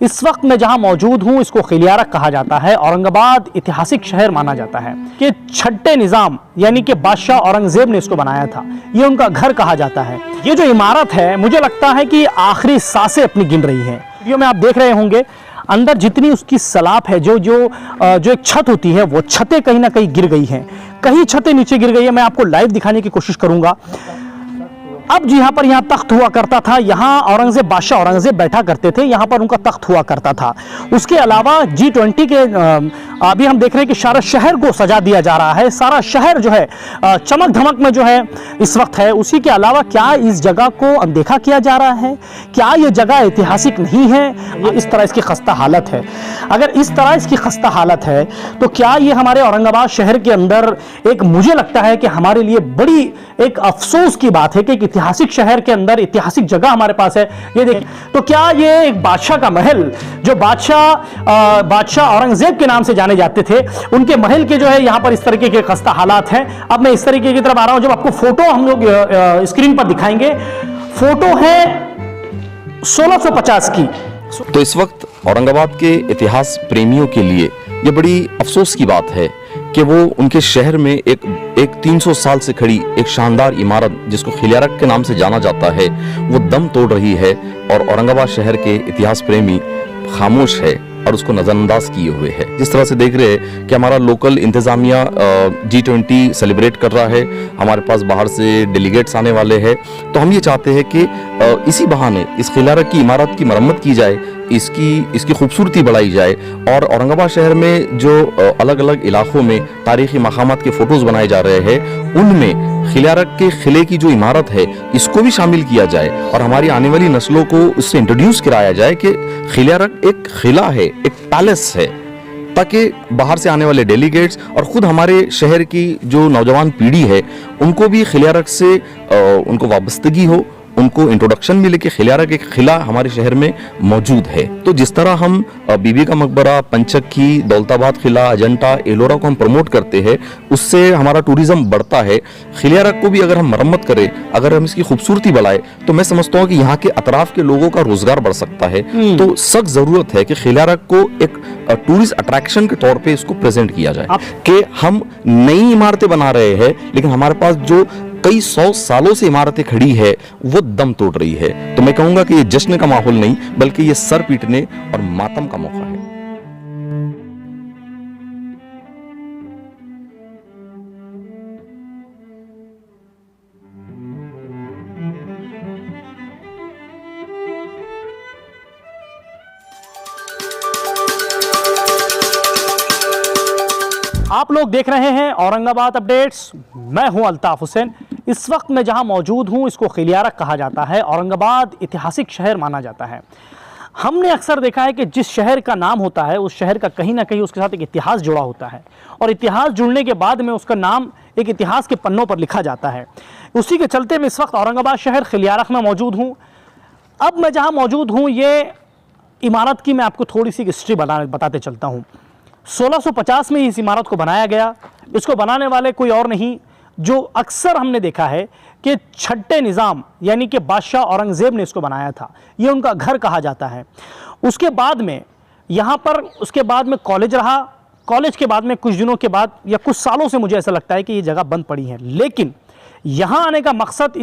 इस वक्त मैं जहां मौजूद हूं इसको खिलियारक कहा जाता है। औरंगाबाद ऐतिहासिक शहर माना जाता है कि छठे निजाम यानी कि बादशाह औरंगजेब ने इसको बनाया था। ये उनका घर कहा जाता है। ये जो इमारत है मुझे लगता है कि आखिरी सांसें अपनी गिन रही है। वीडियो में आप देख रहे होंगे अंदर जितनी उसकी सलाब है, जो एक छत होती है, वो छतें कहीं ना कहीं गिर गई हैं, कहीं छतें नीचे गिर गई है। मैं आपको लाइव दिखाने की कोशिश करूंगा। अब यहाँ तख्त हुआ करता था, यहाँ औरंगजेब बादशाह औरंगजेब बैठा करते थे, यहाँ पर उनका तख्त हुआ करता था। उसके अलावा G20 के अभी हम देख रहे हैं कि सारा शहर को सजा दिया जा रहा है। सारा शहर जो है चमक धमक में जो है इस वक्त है। उसी के अलावा क्या इस जगह को अनदेखा किया जा रहा है? क्या ये जगह ऐतिहासिक नहीं है? ये इस तरह इसकी खस्ता हालत है। अगर इस तरह इसकी खस्ता हालत है तो क्या ये हमारे औरंगाबाद शहर के अंदर एक, मुझे लगता है कि हमारे लिए बड़ी एक अफसोस की बात है कि एक ऐतिहासिक शहर के अंदर ऐतिहासिक जगह हमारे पास है। ये देखिए, तो क्या ये एक बादशाह का महल, जो बादशाह औरंगजेब के नाम से जाने जाते थे, उनके महल के जो है यहाँ पर इस तरीके के खस्ता हालात हैं। अब मैं इस तरीके की तरफ आ रहा हूं। जब आपको फोटो हम लोग स्क्रीन पर दिखाएंगे, फोटो है 1650 की। तो इस वक्त औरंगाबाद के इतिहास प्रेमियों के लिए ये बड़ी अफसोस की बात है कि वो उनके शहर में एक 300 साल से खड़ी एक शानदार इमारत जिसको खिलियारक के नाम से जाना जाता है, वो दम तोड़ रही है और औरंगाबाद शहर के इतिहास प्रेमी खामोश है और उसको नजरअंदाज किए हुए है। जिस तरह से देख रहे हैं कि हमारा लोकल इंतजामिया G20 सेलिब्रेट कर रहा है, हमारे पास बाहर से डेलीगेट्स आने वाले हैं, तो हम ये चाहते हैं कि इसी बहाने इस खिलियारक की इमारत की मरम्मत की जाए, इसकी खूबसूरती बढ़ाई जाए और औरंगाबाद शहर में जो अलग अलग इलाकों में तारीखी मकामात के फोटोज बनाए जा रहे हैं, उनमें खिलियारक के किले की जो इमारत है इसको भी शामिल किया जाए और हमारी आने वाली नस्लों को उससे इंट्रोड्यूस कराया जाए कि खिलियारक एक किला है, एक पैलेस है, ताकि बाहर से आने वाले डेलीगेट्स और खुद हमारे शहर की जो नौजवान पीढ़ी है उनको भी खिलियारक से उनको वाबस्तगी हो, उनको इंट्रोडक्शन मिले कि खिलियारक एक किला हमारे शहर में मौजूद है। तो जिस तरह हम बीबी का मकबरा, पंचक्की, दौलताबाद किला, अजंता, एलोरा को हम प्रमोट करते हैं, उससे हमारा टूरिज्म बढ़ता है। खिलियारक को भी अगर हम मरम्मत करें, अगर हम इसकी खूबसूरती बढ़ाए, तो मैं समझता हूँ कि यहाँ के अतराफ के लोगों का रोजगार बढ़ सकता है। तो सख्त जरूरत है कि खिलियारक को एक टूरिस्ट अट्रैक्शन के तौर पे इसको प्रेजेंट किया जाए कि हम नई इमारतें बना रहे हैं, लेकिन हमारे पास जो कई 100 सालों से इमारतें खड़ी है वो दम तोड़ रही है। तो मैं कहूंगा कि ये जश्न का माहौल नहीं, बल्कि ये सर पीटने और मातम का मौका है। आप लोग देख रहे हैं औरंगाबाद अपडेट्स। मैं हूं अल्ताफ हुसैन। इस वक्त मैं जहां मौजूद हूं इसको खिलियारक कहा जाता है। औरंगाबाद ऐतिहासिक शहर माना जाता है। हमने अक्सर देखा है कि जिस शहर का नाम होता है उस शहर का कहीं ना कहीं उसके साथ एक इतिहास जुड़ा होता है और इतिहास जुड़ने के बाद में उसका नाम एक इतिहास के पन्नों पर लिखा जाता है। उसी के चलते मैं इस वक्त औरंगाबाद शहर खिलियारक में मौजूद हूँ। अब मैं जहाँ मौजूद हूँ, ये इमारत की मैं आपको थोड़ी सी हिस्ट्री बताते चलता हूँ। 1650 में इस इमारत को बनाया गया। इसको बनाने वाले कोई और नहीं, जो अक्सर हमने देखा है कि छठे निज़ाम यानी कि बादशाह औरंगजेब ने इसको बनाया था। ये उनका घर कहा जाता है। उसके बाद में यहाँ पर उसके बाद में कॉलेज रहा। कॉलेज के बाद में कुछ दिनों के बाद या कुछ सालों से मुझे ऐसा लगता है कि ये जगह बंद पड़ी है। लेकिन यहाँ आने का मकसद,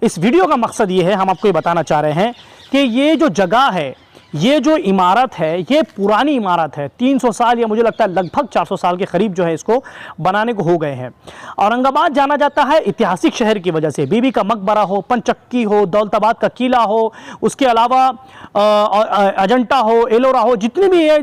इस वीडियो का मकसद ये है, हम आपको ये बताना चाह रहे हैं कि ये जो जगह है, ये जो इमारत है, ये पुरानी इमारत है। 300 साल या मुझे लगता है लगभग 400 साल के करीब जो है इसको बनाने को हो गए हैं। औरंगाबाद जाना जाता है ऐतिहासिक शहर की वजह से। बीबी का मकबरा हो, पंचक्की हो, दौलताबाद का किला हो, उसके अलावा अजंता हो, एलोरा हो, जितनी भी ये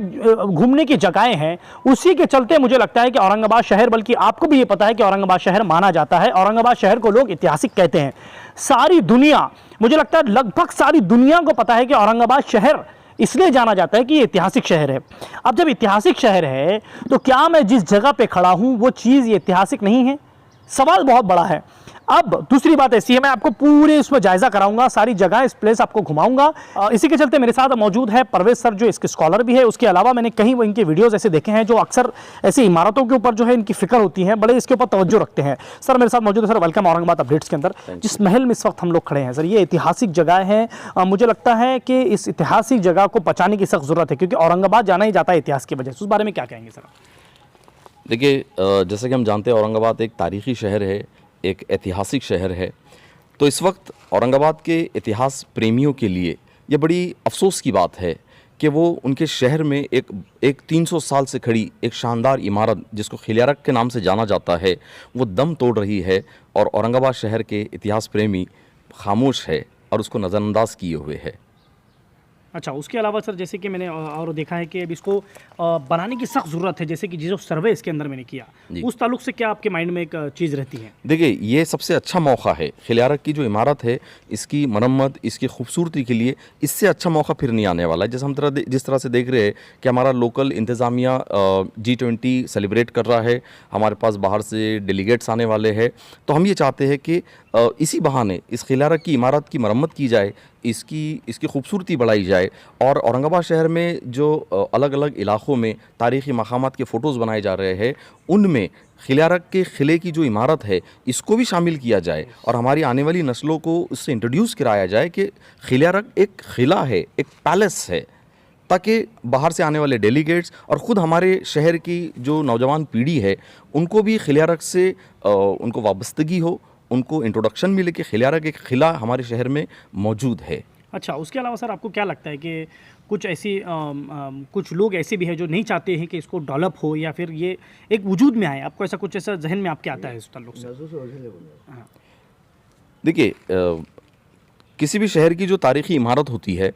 घूमने की जगहें हैं, उसी के चलते मुझे लगता है कि औरंगाबाद शहर, बल्कि आपको भी ये पता है कि औरंगाबाद शहर माना जाता है। औरंगाबाद शहर को लोग ऐतिहासिक कहते हैं। सारी दुनिया, मुझे लगता है लगभग सारी दुनिया को पता है कि औरंगाबाद शहर इसलिए जाना जाता है कि ये ऐतिहासिक शहर है। अब जब ऐतिहासिक शहर है तो क्या मैं जिस जगह पे खड़ा हूं वो चीज़ ये ऐतिहासिक नहीं है? सवाल बहुत बड़ा है। अब दूसरी बात ऐसी है, मैं आपको पूरे इसमें जायजा कराऊंगा, सारी जगह इस प्लेस आपको घुमाऊंगा। इसी के चलते मेरे साथ मौजूद है परवेज सर, जो इसके स्कॉलर भी है। उसके अलावा मैंने कहीं वो इनके वीडियोस ऐसे देखे हैं जो अक्सर ऐसी इमारतों के ऊपर जो है इनकी फिक्र होती है, बड़े इसके ऊपर तवज्जो रखते हैं। सर मेरे साथ मौजूद है। सर वेलकम औरंगाबाद अपडेट्स के अंदर। जिस महल में इस वक्त हम लोग खड़े हैं सर, ये ऐतिहासिक जगह है। मुझे लगता है कि इस ऐतिहासिक जगह को बचाने की सख्त जरूरत है, क्योंकि औरंगाबाद जाना ही जाता है इतिहास की वजह से। उस बारे में क्या कहेंगे सर? देखिए, जैसे कि हम जानते हैं औरंगाबाद एक तारीख़ी शहर है, एक ऐतिहासिक शहर है। तो इस वक्त औरंगाबाद के इतिहास प्रेमियों के लिए ये बड़ी अफसोस की बात है कि वो उनके शहर में एक 300 साल से खड़ी एक शानदार इमारत जिसको खिलियारक के नाम से जाना जाता है, वो दम तोड़ रही है और औरंगाबाद शहर के इतिहास प्रेमी खामोश है और उसको नज़रअंदाज किए हुए है। अच्छा, उसके अलावा सर जैसे कि मैंने और देखा है कि अब इसको बनाने की सख्त ज़रूरत है, जैसे कि जो सर्वे इसके अंदर मैंने किया, उस ताल्लुक से क्या आपके माइंड में एक चीज़ रहती है? देखिए, ये सबसे अच्छा मौका है खिलियारक की जो इमारत है, इसकी मरम्मत, इसकी खूबसूरती के लिए इससे अच्छा मौका फिर नहीं आने वाला है। जैसे हम जिस तरह से देख रहे हैं कि हमारा लोकल इंतज़ामिया G20 सेलिब्रेट कर रहा है, हमारे पास बाहर से डेलीगेट्स आने वाले हैं, तो हम ये चाहते हैं कि इसी बहाने इस खिलियारक की इमारत की मरम्मत की जाए, इसकी खूबसूरती बढ़ाई जाए और औरंगाबाद शहर में जो अलग अलग इलाक़ों में तारीख़ी मकामात के फ़ोटोज़ बनाए जा रहे हैं, उनमें खिलियारक के क़िले की जो इमारत है इसको भी शामिल किया जाए और हमारी आने वाली नस्लों को उससे इंट्रोड्यूस कराया जाए कि खिलियारक एक क़िला है, एक पैलेस है, ताकि बाहर से आने वाले डेलीगेट्स और ख़ुद हमारे शहर की जो नौजवान पीढ़ी है उनको भी खिलियारक से उनको वाबस्तगी हो, उनको इंट्रोडक्शन मिले कि खिलियारक एक क़िला हमारे शहर में मौजूद है। अच्छा, उसके अलावा सर आपको क्या लगता है कि कुछ ऐसी कुछ लोग ऐसे भी हैं जो नहीं चाहते हैं कि इसको डेवलप हो या फिर ये एक वजूद में आए? आपको ऐसा कुछ ऐसा जहन में आपके आता है इस ताल्लुक से? हाँ। देखिए, किसी भी शहर की जो तारीख़ी इमारत होती है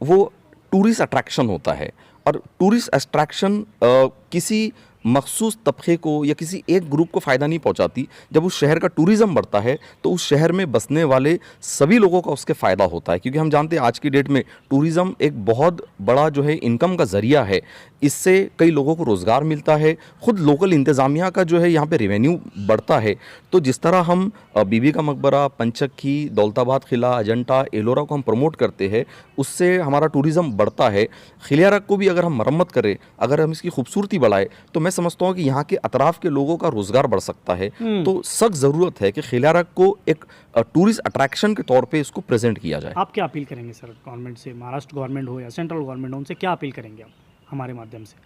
वो टूरिस्ट अट्रैक्शन होता है और टूरिस्ट अट्रैक्शन किसी मखसूस तबके को या किसी एक ग्रुप को फ़ायदा नहीं पहुंचाती। जब उस शहर का टूरिज़्म बढ़ता है तो उस शहर में बसने वाले सभी लोगों का उसके फ़ायदा होता है, क्योंकि हम जानते हैं आज की डेट में टूरिज़्म एक बहुत बड़ा जो है इनकम का ज़रिया है। इससे कई लोगों को रोज़गार मिलता है, ख़ुद लोकल इंतज़ामिया का जो है यहाँ पे रेवेन्यू बढ़ता है। तो जिस तरह हम बीबी का मकबरा, पंचक्की, दौलताबाद क़िला, अजंता, एलोरा को हम प्रमोट करते हैं, उससे हमारा टूरिज़्म बढ़ता है। खिलियारक को भी अगर हम मरम्मत करें, अगर हम इसकी खूबसूरती बढ़ाएं, तो मैं समझता हूँ कि यहाँ के अतराफ़ के लोगों का रोज़गार बढ़ सकता है। तो सख्त ज़रूरत है कि खिलियारक को एक टूरिस्ट अट्रैक्शन के तौर पे इसको प्रेजेंट किया जाए। आप क्या अपील करेंगे सर गवर्नमेंट से? महाराष्ट्र गवर्नमेंट हो या सेंट्रल गवर्नमेंट हो, उनसे क्या अपील करेंगे आप हमारे माध्यम से?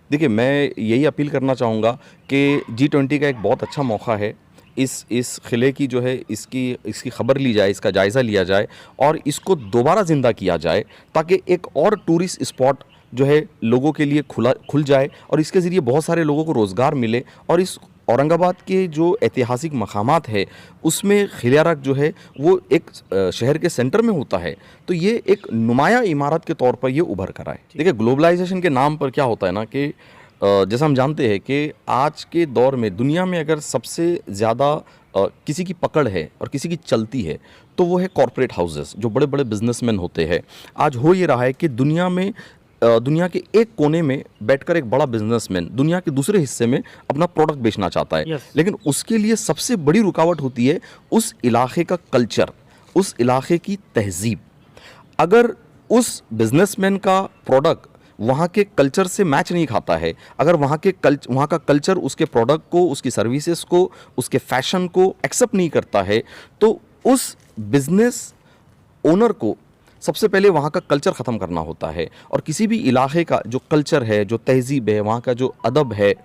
देखिए, मैं यही अपील करना चाहूँगा कि G20 का एक बहुत अच्छा मौका है। इस क़िले की जो है इसकी ख़बर ली जाए, इसका जायज़ा लिया जाए और इसको दोबारा ज़िंदा किया जाए, ताकि एक और टूरिस्ट स्पॉट जो है लोगों के लिए खुल जाए और इसके ज़रिए बहुत सारे लोगों को रोज़गार मिले और इस औरंगाबाद के जो ऐतिहासिक मकामात है उसमें खिलियारक जो है वो एक शहर के सेंटर में होता है, तो ये एक नुमाया इमारत के तौर पर ये उभर कर आए। देखिए, ग्लोबलाइजेशन के नाम पर क्या होता है ना कि जैसा हम जानते हैं कि आज के दौर में दुनिया में अगर सबसे ज़्यादा किसी की पकड़ है और किसी की चलती है तो वो है कॉरपोरेट हाउसेस, जो बड़े बड़े बिजनेसमैन होते हैं। आज हो ये रहा है कि दुनिया के एक कोने में बैठकर एक बड़ा बिजनेसमैन दुनिया के दूसरे हिस्से में अपना प्रोडक्ट बेचना चाहता है। लेकिन उसके लिए सबसे बड़ी रुकावट होती है उस इलाके का कल्चर, उस इलाके की तहजीब। अगर उस बिजनेसमैन का प्रोडक्ट वहाँ के कल्चर से मैच नहीं खाता है, अगर वहाँ का कल्चर उसके प्रोडक्ट को, उसकी सर्विसेज को, उसके फैशन को एक्सेप्ट नहीं करता है, तो उस बिजनेस ओनर को सबसे पहले वहाँ का कल्चर ख़त्म करना होता है। और किसी भी इलाके का जो कल्चर है, जो तहजीब है, वहाँ का जो अदब है,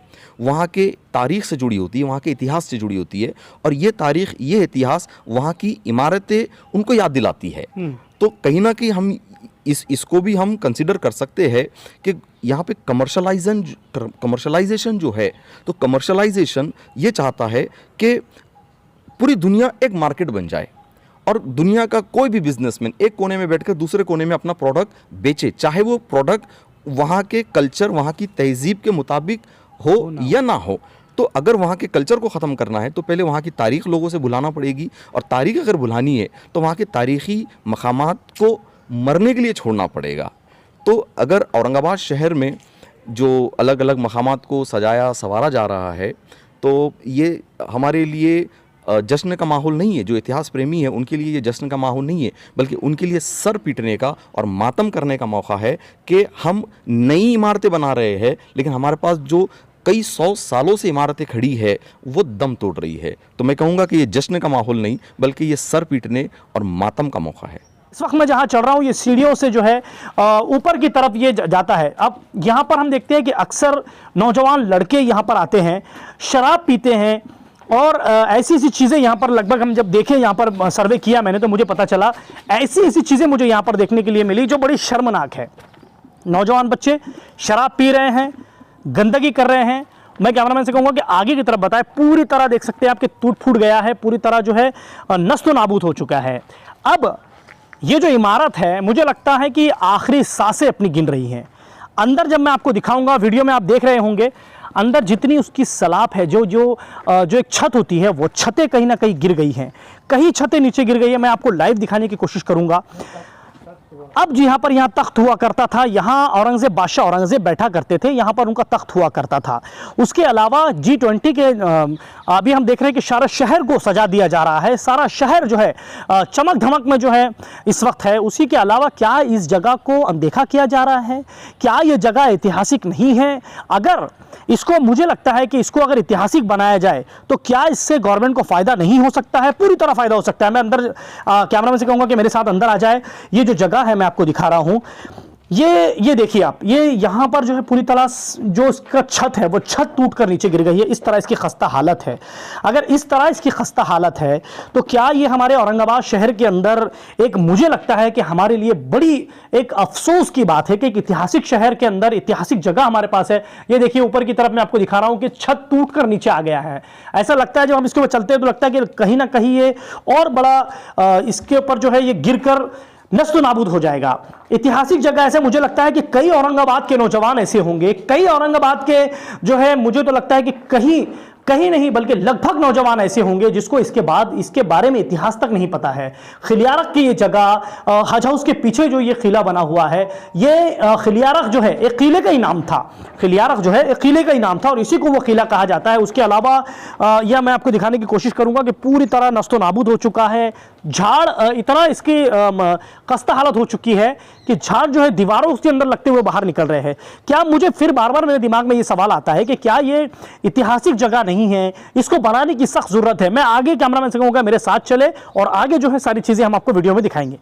वहाँ के तारीख़ से जुड़ी होती है, वहाँ के इतिहास से जुड़ी होती है और ये तारीख़, ये इतिहास वहाँ की इमारतें उनको याद दिलाती है। तो कहीं ना कहीं हम इसको भी हम कंसिडर कर सकते हैं कि यहाँ पे कमर्शलाइजेशन जो है, तो कमर्शलाइजेशन ये चाहता है कि पूरी दुनिया एक मार्केट बन जाए और दुनिया का कोई भी बिजनेसमैन एक कोने में बैठकर दूसरे कोने में अपना प्रोडक्ट बेचे, चाहे वो प्रोडक्ट वहाँ के कल्चर, वहाँ की तहजीब के मुताबिक हो या ना हो। तो अगर वहाँ के कल्चर को ख़त्म करना है तो पहले वहाँ की तारीख़ लोगों से भुलाना पड़ेगी और तारीख़ अगर भुलानी है तो वहाँ के तारीख़ी मकामात को मरने के लिए छोड़ना पड़ेगा। तो अगर औरंगाबाद शहर में जो अलग अलग मकामात को सजाया संवारा जा रहा है तो ये हमारे लिए जश्न का माहौल नहीं है। जो इतिहास प्रेमी है उनके लिए ये जश्न का माहौल नहीं है, बल्कि उनके लिए सर पीटने का और मातम करने का मौका है कि हम नई इमारतें बना रहे हैं, लेकिन हमारे पास जो कई 100 सालों से इमारतें खड़ी है वो दम तोड़ रही है। तो मैं कहूँगा कि ये जश्न का माहौल नहीं, बल्कि ये सर पीटने और मातम का मौका है। इस वक्त मैं जहाँ चढ़ रहा हूँ ये सीढ़ियों से जो है ऊपर की तरफ ये जाता है। अब यहाँ पर हम देखते हैं कि अक्सर नौजवान लड़के यहाँ पर आते हैं, शराब पीते हैं और ऐसी ऐसी चीज़ें यहाँ पर लगभग हम जब देखें, यहाँ पर सर्वे किया मैंने तो मुझे पता चला ऐसी ऐसी चीज़ें मुझे यहाँ पर देखने के लिए मिली जो बड़ी शर्मनाक है। नौजवान बच्चे शराब पी रहे हैं, गंदगी कर रहे हैं। मैं कैमरामैन से कहूँगा कि आगे की तरफ बताएं। पूरी तरह देख सकते हैं आपके टूट फूट गया है, पूरी तरह जो है नस्त नाबूद हो चुका है। अब ये जो इमारत है मुझे लगता है कि आखिरी सांसें अपनी गिन रही हैं। अंदर जब मैं आपको दिखाऊंगा, वीडियो में आप देख रहे होंगे, अंदर जितनी उसकी सलाब है, जो एक छत होती है, वो छतें कहीं ना कहीं गिर गई हैं, कहीं छतें नीचे गिर गई है। मैं आपको लाइव दिखाने की कोशिश करूंगा। अब जी यहाँ पर यहाँ तख्त हुआ करता था, यहाँ औरंगजेब बादशाह औरंगजेब बैठा करते थे, यहाँ पर उनका तख्त हुआ करता था। उसके अलावा G20 के अभी हम देख रहे हैं कि सारा शहर को सजा दिया जा रहा है, सारा शहर जो है चमक धमक में जो है इस वक्त है। उसी के अलावा क्या इस जगह को अनदेखा किया जा रहा है? क्या ये जगह ऐतिहासिक नहीं है? अगर इसको, मुझे लगता है कि इसको अगर ऐतिहासिक बनाया जाए तो क्या इससे गवर्नमेंट को फ़ायदा नहीं हो सकता है? पूरी तरह फ़ायदा हो सकता है। मैं अंदर कैमरामैन से कहूँगा कि मेरे साथ अंदर आ जाए। ये जो जगह है मैं आपको दिखा रहा हूँ, ये देखिए आप, ये यहाँ पर जो है पूरी तरह जो इसका छत है वो छत टूट कर नीचे गिर गई है। इस तरह इसकी खस्ता हालत है। अगर इस तरह इसकी खस्ता हालत है तो क्या ये हमारे औरंगाबाद शहर के अंदर एक, मुझे लगता है कि हमारे लिए बड़ी एक अफसोस की बात है कि एक ऐतिहासिक शहर के अंदर ऐतिहासिक जगह हमारे पास है। ये देखिए ऊपर की तरफ मैं आपको दिखा रहा हूँ कि छत टूट कर नीचे आ गया है। ऐसा लगता है जब हम इसके ऊपर चलते हैं तो लगता है कि कहीं ना कहीं ये और बड़ा इसके ऊपर जो है ये गिर कर नस्त नाबूद हो जाएगा। ऐतिहासिक जगह ऐसे, मुझे लगता है कि कई औरंगाबाद के नौजवान ऐसे होंगे, कई औरंगाबाद के जो है, मुझे तो लगता है कि कहीं नहीं बल्कि लगभग नौजवान ऐसे होंगे जिसको इसके बारे में इतिहास तक नहीं पता है। खिलियारक की ये जगह, हज हाउस के पीछे जो ये किला बना हुआ है, ये खिलियारक जो है एक किले का ही नाम था। खिलियारक जो है एक किले का ही नाम था और इसी को वो किला कहा जाता है। उसके अलावा यह मैं आपको दिखाने की कोशिश करूंगा कि पूरी तरह नस्तो नाबूद हो चुका है। झाड़ इतना इसकी खस्ता हालत हो चुकी है कि झाड़ जो है दीवारों के अंदर लगते हुए बाहर निकल रहे हैं। क्या, मुझे फिर बार बार मेरे दिमाग में ये सवाल आता है कि क्या ये ऐतिहासिक जगह नहीं है? इसको बनाने की सख्त जरूरत है। मैं आगे कैमरामैन से कहूँगा मेरे साथ चले और आगे जो है सारी चीज़ें हम आपको वीडियो में दिखाएंगे।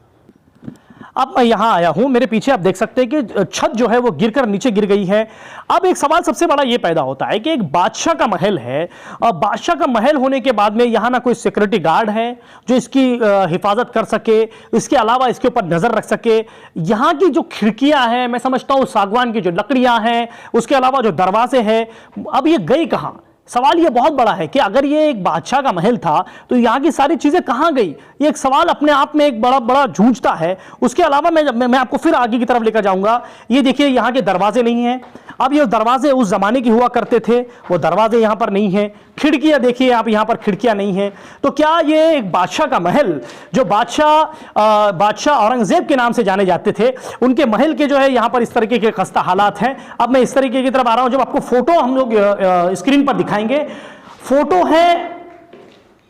अब मैं यहाँ आया हूँ, मेरे पीछे आप देख सकते हैं कि छत जो है वो गिरकर नीचे गिर गई है। अब एक सवाल सबसे बड़ा ये पैदा होता है कि एक बादशाह का महल है और बादशाह का महल होने के बाद में यहाँ ना कोई सिक्योरिटी गार्ड है जो इसकी हिफाजत कर सके, इसके अलावा इसके ऊपर नज़र रख सके। यहाँ की जो खिड़कियाँ हैं, मैं समझता हूँ सागवान की जो लकड़ियाँ हैं, उसके अलावा जो दरवाजे हैं, अब ये गई कहाँ? सवाल ये बहुत बड़ा है कि अगर ये एक बादशाह का महल था तो यहाँ की सारी चीज़ें कहाँ गई? ये एक सवाल अपने आप में एक बड़ा जूझता है। उसके अलावा मैं आपको फिर आगे की तरफ लेकर जाऊँगा। ये देखिए यहाँ के दरवाजे नहीं हैं। अब ये दरवाजे उस ज़माने के हुआ करते थे, वो दरवाजे यहाँ पर नहीं हैं। खिड़कियाँ देखिए आप, यहाँ पर खिड़कियाँ नहीं हैं। तो क्या ये एक बादशाह का महल, जो बादशाह औरंगजेब के नाम से जाने जाते थे, उनके महल के जो है यहाँ पर इस तरीके के खस्ता हालात हैं। अब मैं इस तरीके की तरफ आ रहा हूँ। जब आपको फोटो हम लोग स्क्रीन पर दिखाएंगे, फोटो है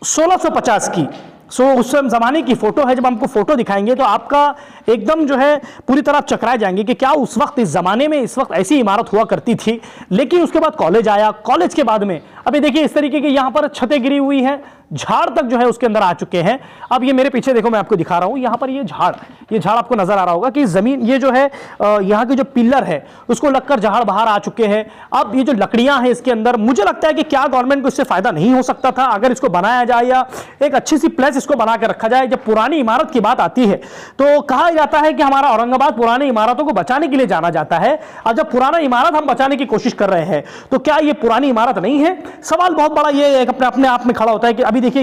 1650 की, उस ज़माने की फ़ोटो है। जब हमको फ़ोटो दिखाएंगे तो आपका एकदम जो है पूरी तरह चकरा जाएंगे कि क्या उस वक्त, इस ज़माने में इस वक्त ऐसी इमारत हुआ करती थी। लेकिन उसके बाद कॉलेज आया, कॉलेज के बाद में अभी देखिए इस तरीके की यहाँ पर छतें गिरी हुई हैं, झाड़ तक जो है उसके अंदर आ चुके हैं। अब ये मेरे पीछे देखो, मैं आपको दिखा रहा हूँ, यहाँ पर ये झाड़ आपको नजर आ रहा होगा कि ज़मीन, ये जो है यहाँ की जो पिलर है उसको लगकर झाड़ बाहर आ चुके हैं। अब ये जो लकड़ियाँ हैं इसके अंदर, मुझे लगता है कि क्या गवर्नमेंट को इससे फ़ायदा नहीं हो सकता था अगर इसको बनाया जाए या एक अच्छी सी प्लेस इसको बना के रखा जाए। जब पुरानी इमारत की बात आती है तो कहा जाता है कि हमारा औरंगाबाद पुरानी इमारतों को बचाने के लिए जाना जाता है। और जब पुराना इमारत हम बचाने की कोशिश कर रहे हैं तो क्या ये पुरानी इमारत नहीं है? सवाल बहुत बड़ा ये अपने आप में खड़ा होता है कि अभी देखिए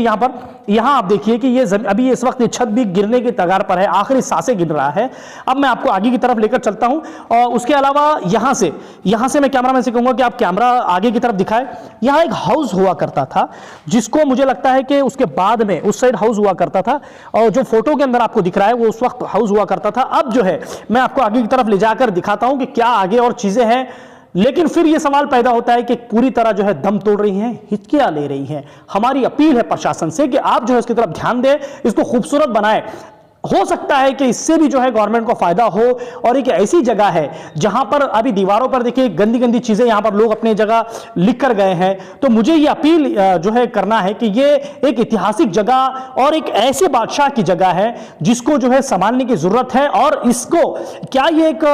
यहाँ आप देखिए कि ये अभी इस वक्त छत भी गिरने की तगार पर है, आखिरी सांसें गिर रहा है। अब मैं आपको आगे की तरफ लेकर चलता हूँ और उसके अलावा यहाँ से मैं कैमरामैन से कहूँगा कि आप कैमरा आगे की तरफ दिखाएं। यहाँ एक हाउस हुआ करता था जिसको मुझे लगता है कि उसके बाद में उस साइड हाउस हुआ करता था और जो फोटो के अंदर आपको दिख रहा है वो उस वक्त हाउस हुआ करता था। अब जो है मैं आपको आगे की तरफ ले जाकर दिखाता हूँ कि क्या आगे और चीज़ें हैं। लेकिन फिर यह सवाल पैदा होता है कि पूरी तरह जो है दम तोड़ रही हैं, हिचकियां ले रही हैं। हमारी अपील है प्रशासन से कि आप जो है इसकी तरफ ध्यान दें, इसको खूबसूरत बनाएं। हो सकता है कि इससे भी जो है गवर्नमेंट को फायदा हो। और एक ऐसी जगह है जहां पर अभी दीवारों पर देखिए गंदी गंदी चीजें यहां पर लोग अपनी जगह लिख कर गए हैं। तो मुझे ये अपील जो है करना है कि ये एक ऐतिहासिक जगह और एक ऐसे बादशाह की जगह है जिसको जो है संभालने की जरूरत है। और इसको क्या ये एक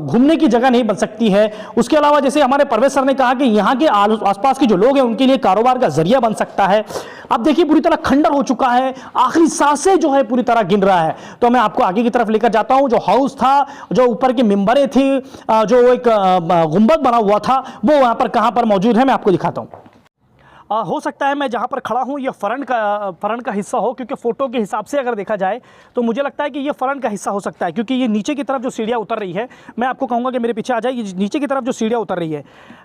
घूमने की जगह नहीं बन सकती है। उसके अलावा जैसे हमारे परवेज सर ने कहा कि यहाँ के आसपास के जो लोग हैं उनके लिए कारोबार का जरिया बन सकता है। अब देखिए पूरी तरह खंडर हो चुका है, आखिरी सांसें जो है पूरी तरह गिन रहा है। तो मैं आपको आगे की तरफ लेकर जाता हूं। जो हाउस था, जो ऊपर की मिंबरें थी, जो एक गुंबद बना हुआ था, वो वहां पर कहां पर मौजूद है मैं आपको दिखाता हूं। हो सकता है मैं जहाँ पर खड़ा हूँ ये फ्रंट का हिस्सा हो, क्योंकि फ़ोटो के हिसाब से अगर देखा जाए तो मुझे लगता है कि ये फ्रंट का हिस्सा हो सकता है, क्योंकि ये नीचे की तरफ जो सीढ़ियाँ उतर रही है, मैं आपको कहूँगा कि मेरे पीछे आ जाए, ये नीचे की तरफ जो सीढ़ियाँ उतर रही है।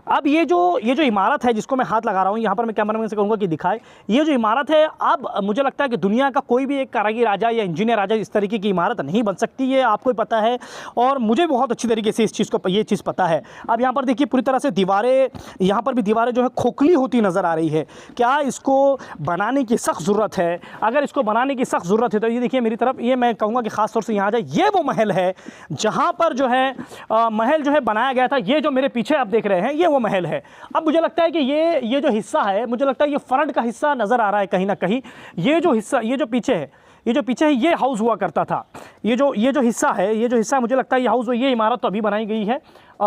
अब ये जो इमारत है जिसको मैं हाथ लगा रहा हूँ, यहाँ पर मैं कैमरामैन से कहूँगा कि दिखाए, ये जो इमारत है, अब मुझे लगता है कि दुनिया का कोई भी एक कारीगर राजा या इंजीनियर राजा इस तरीके की इमारत नहीं बन सकती, ये आपको पता है और मुझे बहुत अच्छी तरीके से ये चीज़ पता है। अब यहाँ पर देखिए पूरी तरह से दीवारें, यहाँ पर भी दीवारें जो है खोखली होती नज़र आ रही है। क्या इसको बनाने की सख्त ज़रूरत है? अगर इसको बनाने की सख्त ज़रूरत है तो ये देखिए मेरी तरफ, ये मैं कहूँगा कि ख़ास तौर से यहाँ आ जाए, ये वो महल है जहाँ पर जो है महल जो है बनाया गया था। ये जो मेरे पीछे आप देख रहे हैं ये वो महल है। अब मुझे लगता है कि ये जो हिस्सा है, मुझे लगता है ये फ्रंट का हिस्सा नज़र आ रहा है कहीं ना कहीं। ये जो हिस्सा, ये जो पीछे है, ये हाउस हुआ करता था। ये जो हिस्सा मुझे लगता है ये हाउस, ये इमारत तो अभी बनाई गई है।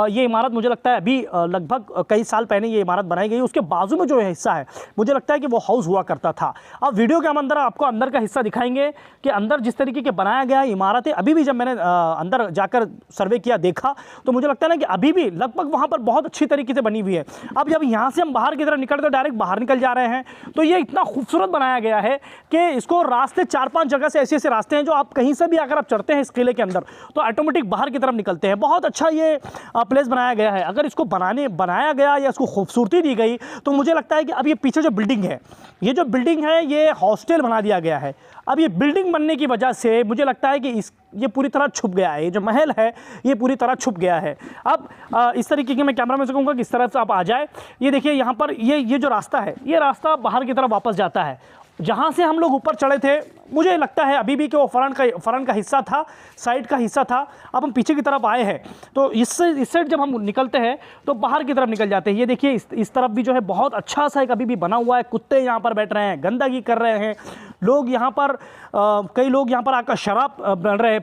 ये इमारत मुझे लगता है अभी लगभग कई साल पहले ये इमारत बनाई गई है। उसके बाजू में जो हिस्सा है मुझे लगता है कि वो हाउस हुआ करता था। अब वीडियो के अंदर आपको अंदर का हिस्सा दिखाएंगे कि अंदर जिस तरीके के बनाया गया इमारतें, अभी भी जब मैंने अंदर जाकर सर्वे किया, देखा, तो मुझे लगता है ना कि अभी भी लगभग वहाँ पर बहुत अच्छी तरीके से बनी हुई है। अब जब यहाँ से हम बाहर की तरफ निकलते डायरेक्ट बाहर निकल जा रहे हैं, तो ये इतना खूबसूरत बनाया गया है कि इसको रास्ते 4-5 जगह से ऐसे रास्ते हैं जो आप कहीं से भी अगर आप चढ़ते हैं इस किले के अंदर तो ऑटोमेटिक बाहर की तरफ निकलते हैं। बहुत अच्छा ये प्लेस बनाया गया है। अगर इसको बनाया गया या इसको खूबसूरती दी गई तो मुझे लगता है कि अब ये पीछे जो बिल्डिंग है, ये हॉस्टल बना दिया गया है। अब ये बिल्डिंग बनने की वजह से मुझे लगता है कि ये पूरी तरह छुप गया है। ये जो महल है ये पूरी तरह छुप गया है। अब इस तरीके के मैं कैमरा में से कहूँगा कि इस तरह से आप आ जाए। ये देखिए यहाँ पर ये जो रास्ता है, ये रास्ता बाहर की तरफ वापस जाता है। जहाँ से हम लोग ऊपर चढ़े थे, मुझे लगता है अभी भी कि वो फ्रंट का हिस्सा था, साइड का हिस्सा था। अब हम पीछे की तरफ आए हैं तो इस साइड जब हम निकलते हैं तो बाहर की तरफ निकल जाते हैं। ये देखिए इस तरफ भी जो है बहुत अच्छा सा एक अभी भी बना हुआ है। कुत्ते यहाँ पर बैठ रहे हैं, गंदगी कर रहे हैं लोग यहाँ पर, कई लोग यहाँ पर आकर शराब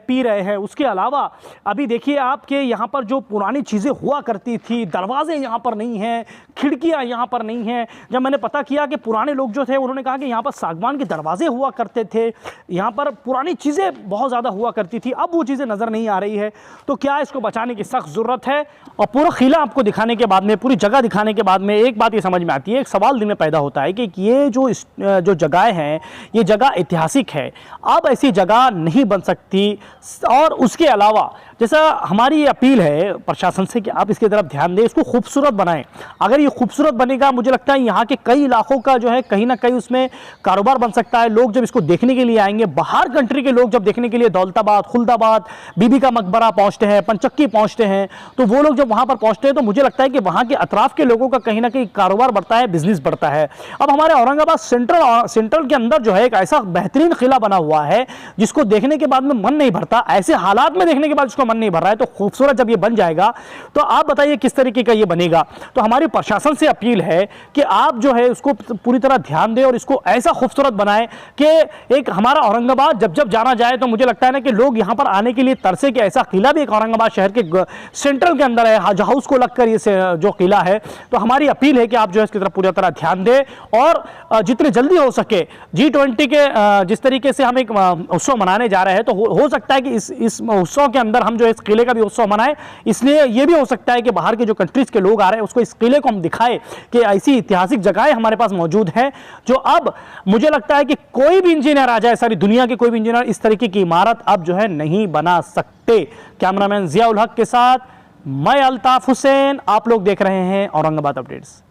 पी रहे हैं। उसके अलावा अभी देखिए आपके यहाँ पर जो पुरानी चीज़ें हुआ करती थी, दरवाजे यहाँ पर नहीं हैं, खिड़कियाँ यहाँ पर नहीं हैं। जब मैंने पता किया कि पुराने लोग जो थे उन्होंने कहा कि यहाँ पर सागवान के दरवाजे हुआ करते थे, यहाँ पर पुरानी चीज़ें बहुत ज़्यादा हुआ करती थी। अब वो चीज़ें नज़र नहीं आ रही है। तो क्या इसको बचाने की सख्त ज़रूरत है। और पूरा किला आपको दिखाने के बाद में, पूरी जगह दिखाने के बाद में एक बात ये समझ में आती है, एक सवाल दिल में पैदा होता है कि ये जो जगहें हैं, ये जगह ऐतिहासिक है, अब ऐसी जगह नहीं बन सकती। और उसके अलावा जैसा हमारी अपील है प्रशासन से कि आप इसकी तरफ ध्यान दें, इसको खूबसूरत बनाएं। अगर ये खूबसूरत बनेगा, मुझे लगता है यहाँ के कई इलाकों का जो है कहीं ना कहीं उसमें कारोबार बन सकता है। लोग जब इसको देखने के लिए आएंगे, बाहर कंट्री के लोग जब देखने के लिए दौलताबाद, खुलदाबाद, बीबी का मकबरा पहुँचते हैं, पंचक्की पहुँचते हैं, तो वो लोग जब वहाँ पर पहुँचते हैं तो मुझे लगता है कि वहाँ के अतराफ के लोगों का कहीं ना कहीं कारोबार बढ़ता है, बिजनेस बढ़ता है। अब हमारे औरंगाबाद सेंट्रल के अंदर जो है एक ऐसा बेहतरीन किला बना हुआ है जिसको देखने के बाद में मन नहीं भरता। ऐसे हालात में देखने के बाद इसको मन नहीं भर रहा है, तो खूबसूरत जब ये बन जाएगा तो आप बताइए किस तरीके का ये बनेगा। तो हमारी प्रशासन से अपील है कि आप जो है उसको पूरी तरह ध्यान दें और इसको ऐसा खूबसूरत बनाएं कि एक हमारा औरंगाबाद जब जाना जाए तो मुझे लगता है ना कि लोग यहाँ पर आने के लिए तरसे कि ऐसा किला भी एक औरंगाबाद शहर के सेंट्रल के अंदर है, हज हाउस को लगकर ये जो किला है। तो हमारी अपील है कि आप जो है इसकी तरफ पूरी तरह ध्यान दें और जितने जल्दी हो सके G20 के जिस तरीके से हम एक उत्सव मनाने जा रहे हैं, तो हो सकता है कि इस उत्सव के अंदर हम जो इस किले का भी उत्सव मनाएं। इसलिए ये भी हो सकता है कि बाहर के जो कंट्रीज के लोग आ रहे हैं उसको इस किले को हम दिखाएं कि ऐसी ऐतिहासिक जगहें हमारे पास मौजूद हैं जो अब मुझे लगता है कि कोई भी इंजीनियर आ जाए, सारी दुनिया के कोई भी इंजीनियर इस तरीके की इमारत अब जो है नहीं बना सकते। कैमरामैन जियाउल हक के साथ मैं अल्ताफ हुसैन, आप लोग देख रहे हैं औरंगाबाद अपडेट्स।